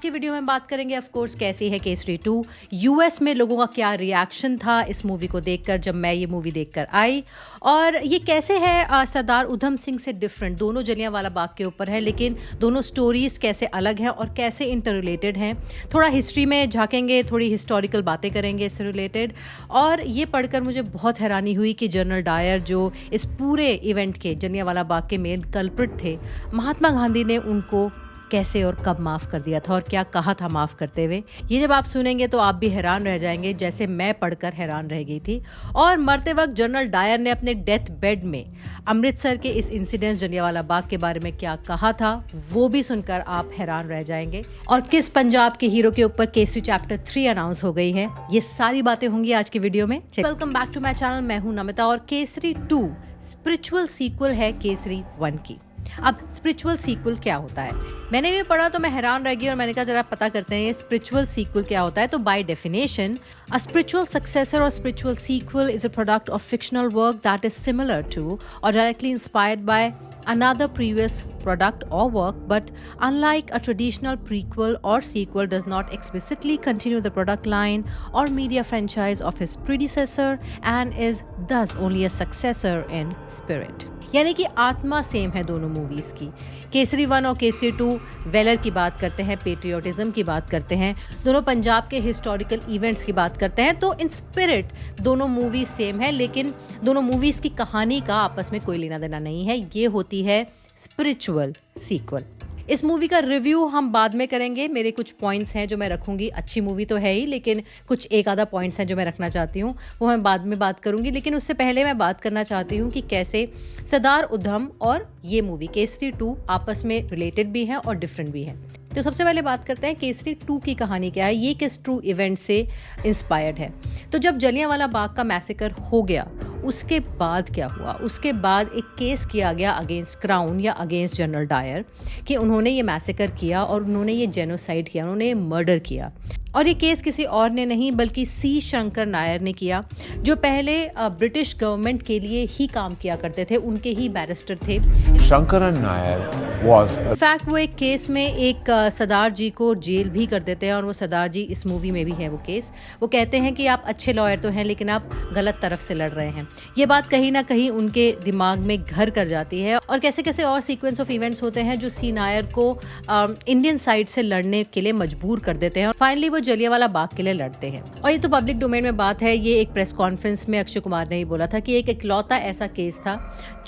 की वीडियो में बात करेंगे ऑफ कोर्स कैसी है केसरी 2। यूएस में लोगों का क्या रिएक्शन था इस मूवी को देखकर जब मैं ये मूवी देखकर आई, और ये कैसे है सरदार उधम सिंह से डिफरेंट। दोनों जलियांवाला बाग के ऊपर है लेकिन दोनों स्टोरीज कैसे अलग हैं और कैसे इंटर रिलेटेड हैं। थोड़ा हिस्ट्री में झांकेंगे, थोड़ी हिस्टोरिकल बातें करेंगे इससे रिलेटेड। और ये पढ़कर मुझे बहुत हैरानी हुई कि जनरल डायर जो इस पूरे इवेंट के जलियांवाला बाग के मेन कल्प्रिट थे, महात्मा गांधी ने उनको कैसे और कब माफ़ कर दिया था और क्या कहा था माफ़ करते हुए। ये जब आप सुनेंगे तो आप भी हैरान रह जाएंगे, जैसे मैं पढ़कर हैरान रह गई थी। और मरते वक्त जनरल डायर ने अपने डेथ बेड में अमृतसर के इस इंसिडेंट जलियांवाला बाग के बारे में क्या कहा था वो भी सुनकर आप हैरान रह जाएंगे। और किस पंजाब के हीरो के ऊपर केसरी चैप्टर 3 अनाउंस हो गई है, ये सारी बातें होंगी आज की वीडियो में। Welcome back to my channel, मैं हूं नमिता। और केसरी 2 स्पिरिचुअल सीक्वल है केसरी 1 की। अब स्पिरिचुअल सीक्वल क्या होता है, मैंने भी पढ़ा तो मैं हैरान रह गई और मैंने कहा जरा पता करते हैं ये स्पिरिचुअल सीक्वल क्या होता है। तो by definition a spiritual successor और spiritual sequel is a product of fictional work that is similar to और directly inspired by another previous product or work, but unlike a traditional prequel or sequel does not explicitly continue the product line or media franchise of his predecessor and is thus only a successor in spirit। यानी कि आत्मा same है दोनों movies की। केसरी 1 और Kesari 2 velar की बात करते हैं, पेट्रियोटिज्म की बात करते हैं, दोनों पंजाब के हिस्टोरिकल इवेंट्स की बात करते हैं। तो इन स्पिरिट दोनों मूवीज सेम है लेकिन दोनों मूवीज की कहानी का आपस में कोई लेना देना नहीं है। ये होती है स्पिरिचुअल सीक्वल। इस मूवी का रिव्यू हम बाद में करेंगे। मेरे कुछ पॉइंट्स हैं जो मैं रखूंगी, अच्छी मूवी तो है ही लेकिन कुछ एक आधा पॉइंट्स हैं जो मैं रखना चाहती हूँ, वो मैं बाद में बात करूंगी। लेकिन उससे पहले मैं बात करना चाहती हूँ कि कैसे सरदार उधम और ये मूवी केसरी 2 आपस में रिलेटेड भी हैं और डिफरेंट भी हैं। तो सबसे पहले बात करते हैं केसरी 2 की कहानी क्या है, ये किस ट्रू इवेंट से इंस्पायर्ड है। तो जब जलियांवाला बाग का मैसेकर हो गया उसके बाद क्या हुआ, उसके बाद एक केस किया गया अगेंस्ट क्राउन या अगेंस्ट जनरल डायर कि उन्होंने ये मैसेकर किया और उन्होंने ये जेनोसाइड किया, उन्होंने ये मर्डर किया। और ये केस किसी और ने नहीं बल्कि सी शंकर नायर ने किया, जो पहले ब्रिटिश गवर्नमेंट के लिए ही काम किया करते थे, उनके ही बैरिस्टर थे। शंकर नायर was इनफैक्ट वो एक केस में एक सरदार जी को जेल भी कर देते हैं और वो सरदार जी इस मूवी में भी है वो केस। वो कहते हैं कि आप अच्छे लॉयर तो हैं लेकिन आप गलत तरफ से लड़ रहे हैं। ये बात कहीं ना कहीं उनके दिमाग में घर कर जाती है। और कैसे कैसे और सीक्वेंस ऑफ इवेंट्स होते हैं जो सी नायर को इंडियन साइड से लड़ने के लिए मजबूर कर देते हैं और फाइनली वो जलियांवाला बाग के लिए लड़ते हैं। और ये तो पब्लिक डोमेन में बात है। ये एक प्रेस कॉन्फ्रेंस में अक्षय कुमार ने ही बोला था कि एक इकलौता ऐसा केस था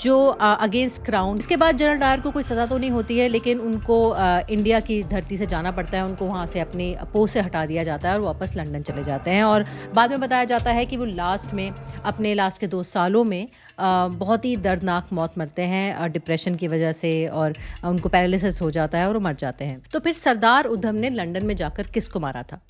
जो अगेंस्ट क्राउन। इसके बाद जनरल डायर को कोई सजा तो नहीं होती है लेकिन उनको इंडिया की धरती से जाना पड़ता है, उनको वहाँ से अपने पोस्ट से हटा दिया जाता है और वापस लंदन चले जाते हैं। और बाद में बताया जाता है कि वो लास्ट में अपने लास्ट के 2 सालों में बहुत ही दर्दनाक मौत मरते हैं डिप्रेशन की वजह से, और उनको पैरालिसिस हो जाता है और वो मर जाते हैं। तो फिर सरदार उधम ने लंदन में जाकर किसको मारा था?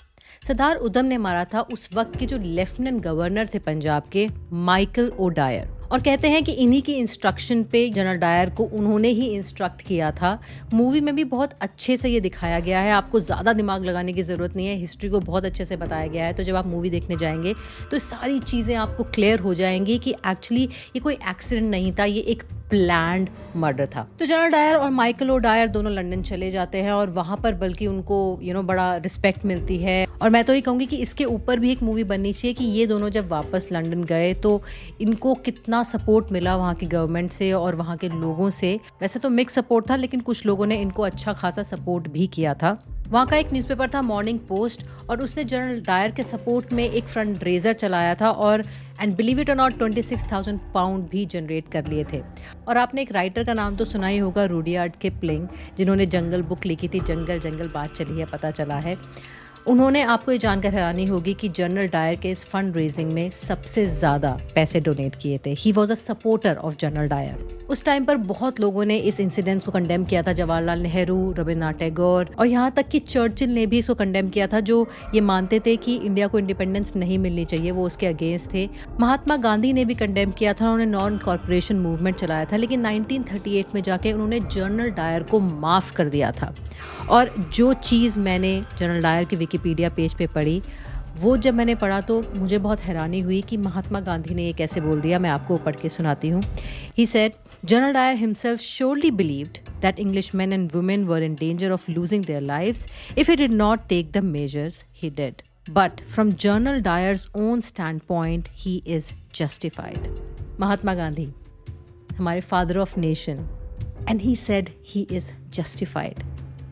सरदार उधम ने मारा था उस वक्त के जो लेफ्टिनेंट गवर्नर थे पंजाब के, माइकल ओ डायर। और कहते हैं कि इन्हीं की इंस्ट्रक्शन पे जनरल डायर को उन्होंने ही इंस्ट्रक्ट किया था। मूवी में भी बहुत अच्छे से ये दिखाया गया है, आपको ज़्यादा दिमाग लगाने की ज़रूरत नहीं है, हिस्ट्री को बहुत अच्छे से बताया गया है। तो जब आप मूवी देखने जाएंगे तो सारी चीज़ें आपको क्लियर हो जाएंगी कि एक्चुअली ये कोई एक्सीडेंट नहीं था, ये एक प्लान्ड मर्डर था। तो जनरल डायर और माइकल ओ डायर दोनों लंदन चले जाते हैं और वहाँ पर बल्कि उनको बड़ा रिस्पेक्ट मिलती है। और मैं तो ये कहूँगी कि इसके ऊपर भी एक मूवी बननी चाहिए कि ये दोनों जब वापस लंदन गए तो इनको कितना सपोर्ट मिला वहाँ की गवर्नमेंट से और वहाँ के लोगों से। वैसे तो मिक्स सपोर्ट था लेकिन कुछ लोगों ने इनको अच्छा खासा सपोर्ट भी किया था। वहाँ का एक न्यूज़पेपर था मॉर्निंग पोस्ट और उसने जनरल डायर के सपोर्ट में एक फंड रेजर चलाया था और एंड बिलीव इट और नॉट 26,000 पाउंड भी जनरेट कर लिए थे। और आपने एक राइटर का नाम तो सुना ही होगा, रुडियार्ड किपलिंग, जिन्होंने जंगल बुक लिखी थी, जंगल जंगल बात चली है, पता चला है। उन्होंने, आपको ये जानकर हैरानी होगी कि जनरल डायर के इस फंड रेजिंग में सबसे ज़्यादा पैसे डोनेट किए थे। He was a supporter of General Dyer. उस टाइम पर बहुत लोगों ने इस इंसिडेंट्स को कंडेम किया था, जवाहरलाल नेहरू, रविन्द्रनाथ टैगोर और यहाँ तक कि चर्चिल ने भी इसको कंडेम किया था, जो ये मानते थे कि इंडिया को इंडिपेंडेंस नहीं मिलनी चाहिए, वो उसके अगेंस्ट थे। महात्मा गांधी ने भी कंडेम किया था, उन्होंने नॉन कॉर्पोरेशन मूवमेंट चलाया था, लेकिन 1938 में जाके उन्होंने जनरल डायर को माफ़ कर दिया था। और जो चीज़ मैंने जनरल डायर की विकिपीडिया पेज पे पढ़ी वो जब मैंने पढ़ा तो मुझे बहुत हैरानी हुई कि महात्मा गांधी ने ये कैसे बोल दिया। मैं आपको पढ़ के सुनाती हूँ। He said, General Dyer himself surely believed that English men and women were in danger of losing their lives if he did not take the measures he did. But from General Dyer's own standpoint, he is justified. Mahatma Gandhi, हमारे father of nation, and he said he is justified.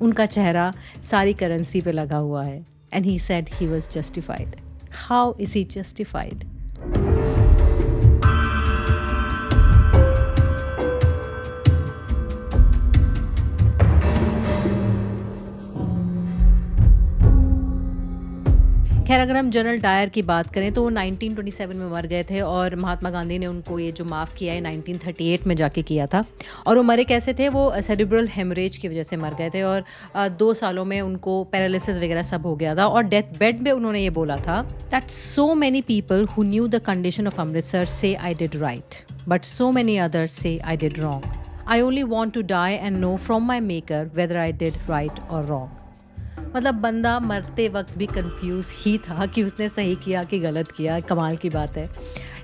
उनका चेहरा सारी currency पे लगा हुआ है. And he said he was justified. How is he justified? खैर, अगर हम जनरल डायर की बात करें तो वो 1927 में मर गए थे और महात्मा गांधी ने उनको ये जो माफ़ किया है 1938 में जाके किया था। और वो मरे कैसे थे? वो सेरिब्रल हेमरेज की वजह से मर गए थे और 2 सालों में उनको पैरालिसिस वगैरह सब हो गया था। और डेथ बेड में उन्होंने ये बोला था that so many people who knew the condition of Amritsar say I did right but so many others say I did wrong. I only want to die and know from my maker whether I did right और wrong. मतलब बंदा मरते वक्त भी confuse ही था कि उसने सही किया कि गलत किया। कमाल की बात है।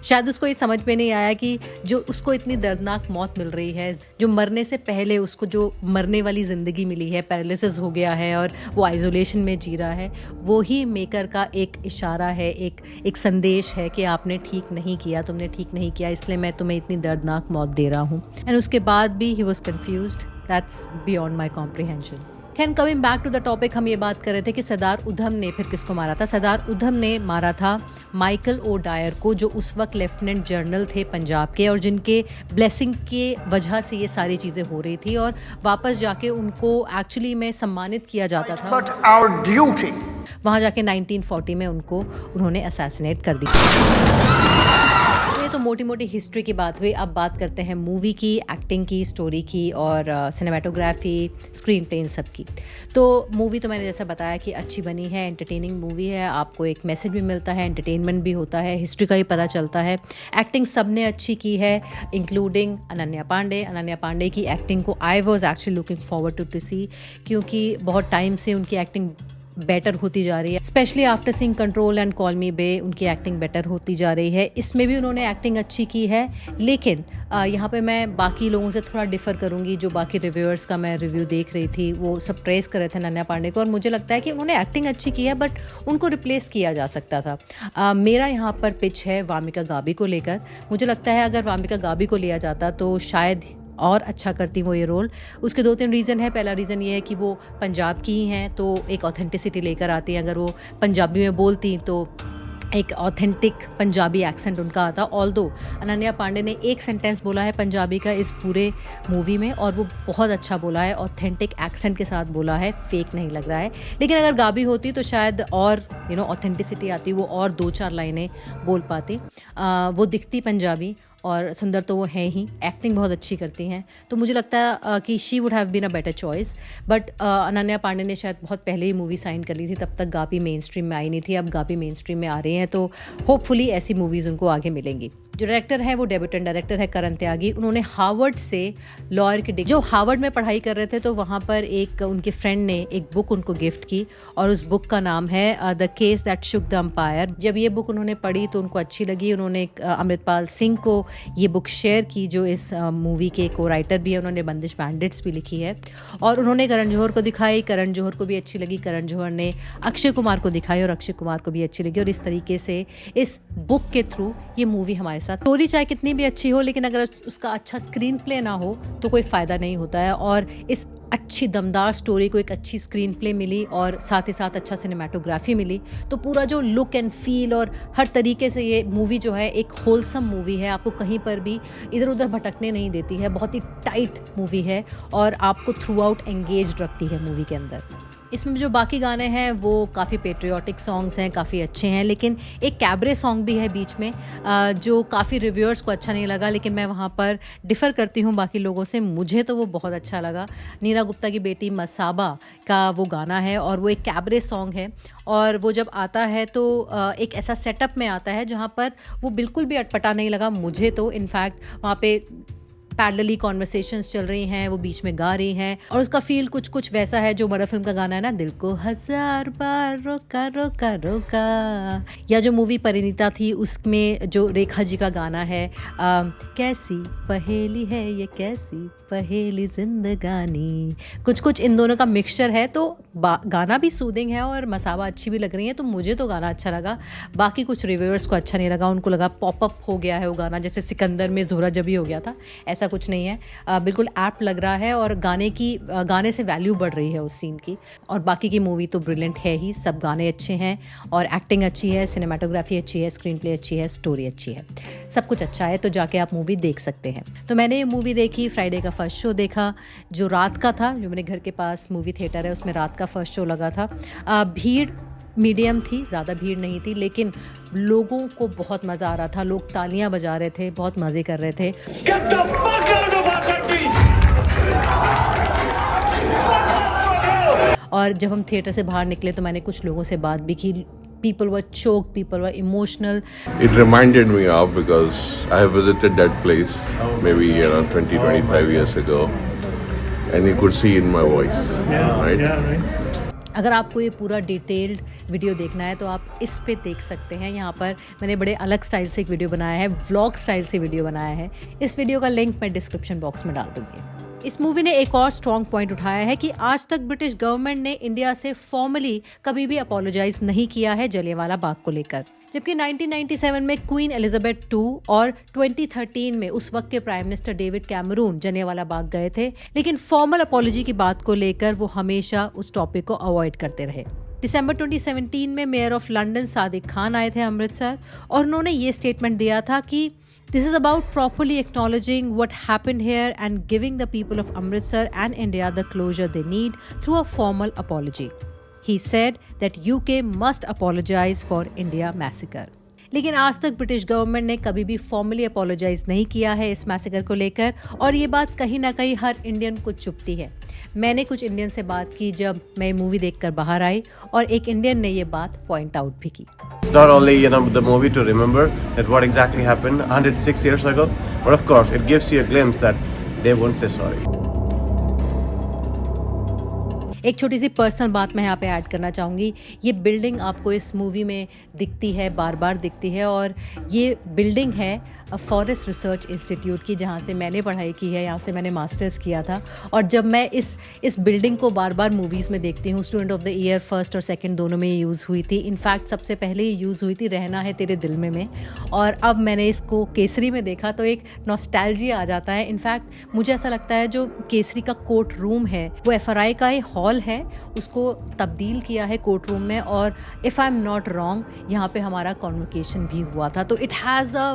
शायद उसको ये समझ में नहीं आया कि जो उसको इतनी दर्दनाक मौत मिल रही है, जो मरने से पहले उसको जो मरने वाली ज़िंदगी मिली है, पैरालिसिस हो गया है और वो आइसोलेशन में जी रहा है, वो ही मेकर का एक इशारा है, एक संदेश है कि आपने ठीक नहीं किया, तुमने ठीक नहीं किया, इसलिए मैं तुम्हें इतनी दर्दनाक मौत दे रहा हूँ। एंड उसके बाद भी he was confused. That's beyond my comprehension. Can coming back to the topic, हम ये बात कर रहे थे कि सरदार उधम ने फिर किसको मारा था। सरदार उधम ने मारा था माइकल ओ डायर को, जो उस वक्त लेफ्टिनेंट जनरल थे पंजाब के और जिनके ब्लेसिंग के वजह से ये सारी चीज़ें हो रही थी और वापस जाके उनको एक्चुअली में सम्मानित किया जाता था। वहाँ जाके 1940 में उन्होंने असैसिनेट कर दिया। तो ये तो मोटी मोटी हिस्ट्री की बात हुई। अब बात करते हैं मूवी की, एक्टिंग की, स्टोरी की और सिनेमाटोग्राफी, स्क्रीन प्ले, इन सब की। तो मूवी तो मैंने जैसा बताया कि अच्छी बनी है, एंटरटेनिंग मूवी है, आपको एक मैसेज भी मिलता है, एंटरटेनमेंट भी होता है, हिस्ट्री का भी पता चलता है। एक्टिंग सब ने अच्छी की है, इंक्लूडिंग अनन्या पांडे। अनन्या पांडे की एक्टिंग को I was actually looking forward to see, क्योंकि बहुत टाइम से उनकी एक्टिंग बेटर होती जा रही है। Specially after seeing Control and Call Me Bae उनकी एक्टिंग बेटर होती जा रही है। इसमें भी उन्होंने एक्टिंग अच्छी की है, लेकिन यहाँ पे मैं बाकी लोगों से थोड़ा डिफ़र करूँगी। जो बाकी रिव्यूअर्स का मैं रिव्यू देख रही थी वो सब प्रेस कर रहे थे अनन्या पांडे को, और मुझे लगता है कि उन्होंने एक्टिंग अच्छी की है बट उनको रिप्लेस किया जा सकता था। मेरा यहाँ पर पिच है वामिका गाबी को लेकर। मुझे लगता है अगर वामिका गाबी को लिया जाता तो शायद और अच्छा करती वो ये रोल। उसके 2-3 रीज़न है। पहला रीज़न ये है कि वो पंजाब की ही हैं तो एक ऑथेंटिसिटी लेकर आती हैं। अगर वो पंजाबी में बोलती तो एक ऑथेंटिक पंजाबी एक्सेंट उनका आता। ऑल्दो अनन्या पांडे ने एक सेंटेंस बोला है पंजाबी का इस पूरे मूवी में और वो बहुत अच्छा बोला है, ऑथेंटिक एक्सेंट के साथ बोला है, फेक नहीं लग रहा है। लेकिन अगर गाबी होती तो शायद और ऑथेंटिसिटी आती, वो और 2-4 लाइनें बोल पाती। वो दिखती पंजाबी और सुंदर तो वो हैं ही, एक्टिंग बहुत अच्छी करती हैं, तो मुझे लगता है कि she would have been a better choice. But Ananya Pandey ने शायद बहुत पहले ही मूवी साइन कर ली थी, तब तक गाबी मेन स्ट्रीम में आई नहीं थी। अब गाबी मेन स्ट्रीम में आ रही हैं तो होपफुली ऐसी मूवीज़ उनको आगे मिलेंगी। जो डायरेक्टर है वो डेब्यूटेंट डायरेक्टर है करण त्यागी। उन्होंने हार्वर्ड से लॉयर की जो हार्वर्ड में पढ़ाई कर रहे थे तो वहाँ पर एक उनके फ्रेंड ने एक बुक उनको गिफ्ट की और उस बुक का नाम है the case that shook the empire. जब ये बुक उन्होंने पढ़ी तो उनको अच्छी लगी। उन्होंने अमृतपाल सिंह को ये बुक शेयर की जो इस मूवी के को राइटर भी है। उन्होंने बंदिश बैंडिट्स भी लिखी है और उन्होंने करण जौहर को दिखाई। करण जौहर को भी अच्छी लगी। करण जौहर ने अक्षय कुमार को दिखाई और अक्षय कुमार को भी अच्छी लगी। और इस तरीके से इस बुक के थ्रू ये मूवी हमारे साथ, स्टोरी चाहे कितनी भी अच्छी हो लेकिन अगर उसका अच्छा स्क्रीन प्ले ना हो तो कोई फ़ायदा नहीं होता है। और इस अच्छी दमदार स्टोरी को एक अच्छी स्क्रीन प्ले मिली और साथ ही साथ अच्छा सिनेमाटोग्राफी मिली, तो पूरा जो लुक एंड फील और हर तरीके से ये मूवी जो है एक होलसम मूवी है। आपको कहीं पर भी इधर उधर भटकने नहीं देती है। बहुत ही टाइट मूवी है और आपको थ्रू आउट एंगेज्ड रखती है मूवी के अंदर। इसमें जो बाकी गाने हैं वो काफ़ी पेट्रियाटिक सॉन्ग्स हैं, काफ़ी अच्छे हैं, लेकिन एक कैबरे सॉन्ग भी है बीच में जो काफ़ी रिव्यूअर्स को अच्छा नहीं लगा, लेकिन मैं वहाँ पर डिफ़र करती हूँ बाकी लोगों से। मुझे तो वो बहुत अच्छा लगा। नीना गुप्ता की बेटी मसाबा का वो गाना है और वो एक कैबरे सॉन्ग है और वो जब आता है तो एक ऐसा सेटअप में आता है जहाँ पर वो बिल्कुल भी अटपटा नहीं लगा मुझे तो। इनफैक्ट वहाँ पे पैरेलली कॉन्वर्सेशंस चल रही हैं, वो बीच में गा रही हैं, और उसका फील कुछ कुछ वैसा है जो मर्डर फिल्म का गाना है ना, दिल को 1000 बार रोका रोका रोका, या जो मूवी परिणीता थी उसमें जो रेखा जी का गाना है, कैसी पहेली है ये कैसी पहेली जिंदगानी, कुछ कुछ इन दोनों का मिक्सचर है। तो गाना भी सूदिंग है और मसावा अच्छी भी लग रही है, तो मुझे तो गाना अच्छा लगा। बाकी कुछ रिव्यूअर्स को अच्छा नहीं लगा, उनको लगा पॉपअप हो गया है वो गाना, जैसे सिकंदर में जोहरा जबी हो गया था, ऐसा कुछ नहीं है। बिल्कुल ऐप्ट लग रहा है और गाने से वैल्यू बढ़ रही है उस सीन की। और बाकी की मूवी तो ब्रिलियंट है ही, सब गाने अच्छे हैं और एक्टिंग अच्छी है, सिनेमाटोग्राफी अच्छी है, स्क्रीन प्ले अच्छी है, स्टोरी अच्छी है, सब कुछ अच्छा है। तो जाके आप मूवी देख सकते हैं। तो मैंने ये मूवी देखी, फ्राइडे का फर्स्ट शो देखा जो रात का था, जो मेरे घर के पास मूवी थिएटर है उसमें रात का फर्स्ट शो लगा था। भीड़ मीडियम थी, ज़्यादा भीड़ नहीं थी, लेकिन लोगों को बहुत मज़ा आ रहा था, लोग तालियां बजा रहे थे, बहुत मज़े कर रहे थे। और जब हम थिएटर से बाहर निकले तो मैंने कुछ लोगों से बात भी की। People were choked, people were emotional. It reminded me of, because I have visited that place maybe 20-25 years ago, and you could see in my voice, right? अगर आपको ये पूरा डिटेल्ड वीडियो देखना है तो आप इस पे देख सकते हैं। यहाँ पर मैंने बड़े अलग स्टाइल से एक वीडियो बनाया है, व्लॉग स्टाइल से वीडियो बनाया है। इस वीडियो का लिंक मैं डिस्क्रिप्शन बॉक्स में डाल दूँगी। इस मूवी ने एक और स्ट्रॉन्ग पॉइंट उठाया है कि आज तक ब्रिटिश गवर्नमेंट ने इंडिया से फॉर्मली कभी भी अपोलोजाइज नहीं किया है जलियांवाला बाग को लेकर, जबकि 1997 में क्वीन एलिजाबेथ II और 2013 में उस वक्त के prime minister David Cameron Jallianwala Bagh गए थे, लेकिन फॉर्मल अपोलॉजी की बात को लेकर वो हमेशा उस टॉपिक को अवॉइड करते रहे। दिसंबर 2017 में mayor of London Sadiq Khan आए थे अमृतसर, और उन्होंने ये स्टेटमेंट दिया था कि This is about properly acknowledging what happened here and giving the people of Amritsar and India the closure they need through a formal apology. He said that UK must apologize for India massacre. लेकिन आज तक British government ने कभी भी formally apologise नहीं किया है इस मैसेकर को लेकर, और ये बात कहीं ना कहीं हर इंडियन को चुभती है। मैंने कुछ इंडियन से बात की जब मैं मूवी देखकर बाहर आई, और एक इंडियन ने ये बात पॉइंट आउट भी की। It's not only the movie to remember that what exactly happened 106 years ago, but of course it gives you a glimpse that they won't say sorry. एक छोटी सी पर्सनल बात मैं यहाँ पे ऐड करना चाहूँगी। ये बिल्डिंग आपको इस मूवी में दिखती है, बार बार दिखती है, और ये बिल्डिंग है फॉरेस्ट रिसर्च इंस्टीट्यूट की, जहाँ से मैंने पढ़ाई की है, यहाँ से मैंने मास्टर्स किया था। और जब मैं इस बिल्डिंग को बार बार मूवीज़ में देखती हूँ, student of the year first और सेकंड दोनों में ये यूज़ हुई थी। इनफैक्ट सबसे पहले ये यूज़ हुई थी रहना है तेरे दिल में, और अब मैंने इसको केसरी में देखा तो एक नॉस्टैल्जिया आ जाता है। इनफैक्ट मुझे ऐसा लगता है जो केसरी का कोर्ट रूम है वो FRI का एक हॉल है, उसको तब्दील किया है कोर्ट रूम में, और if I am not wrong यहाँ पे हमारा कॉन्वोकेशन भी हुआ था। तो it has a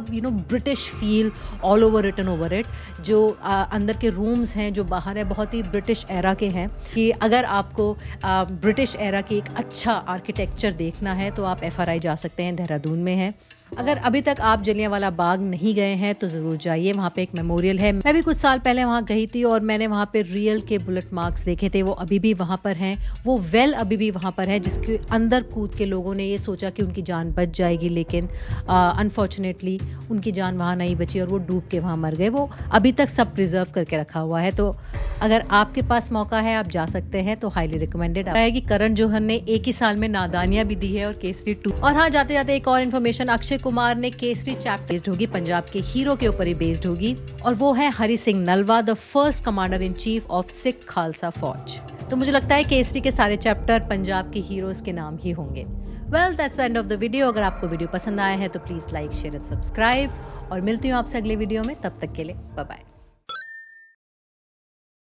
British feel all over written over it. जो अंदर के रूम्स हैं, जो बाहर है, बहुत ही ब्रिटिश एरा के हैं। कि अगर आपको ब्रिटिश एरा की एक अच्छा आर्किटेक्चर देखना है तो आप FRI जा सकते हैं, देहरादून में है। अगर अभी तक आप जलियांवाला बाग नहीं गए हैं तो ज़रूर जाइए, वहाँ पे एक मेमोरियल है। मैं भी कुछ साल पहले वहाँ गई थी और मैंने वहाँ पे रियल के बुलेट मार्क्स देखे थे, वो अभी भी वहाँ पर हैं। वो वेल अभी भी वहाँ पर है, जिसके अंदर कूद के लोगों ने ये सोचा कि उनकी जान बच जाएगी, लेकिन अनफॉर्चुनेटली उनकी जान वहाँ नहीं बची और वो डूब के वहाँ मर गए। वो अभी तक सब प्रिजर्व करके रखा हुआ है। तो अगर आपके पास मौका है आप जा सकते हैं, तो हाईली रिकमेंडेड है। कि करण जौहर ने एक ही साल में नादानियाँ भी दी है और केसरी 2। और हाँ, जाते जाते एक और इन्फॉर्मेशन, अक्षय कुमार ने केसरी चैप्टर बेस्ड होगी, पंजाब के हीरो के ऊपर ही बेस्ड होगी, और वो है Hari Singh Nalwa, the first commander in chief of Sikh Khalsa फौज। तो मुझे लगता है केसरी के सारे चैप्टर पंजाब के हीरोज के नाम ही होंगे। Well, that's the end of the video. अगर आपको वीडियो पसंद आया है तो please like, share and subscribe, और मिलती हूँ आपसे अगले वीडियो में। तब तक के लिए बाय बाय।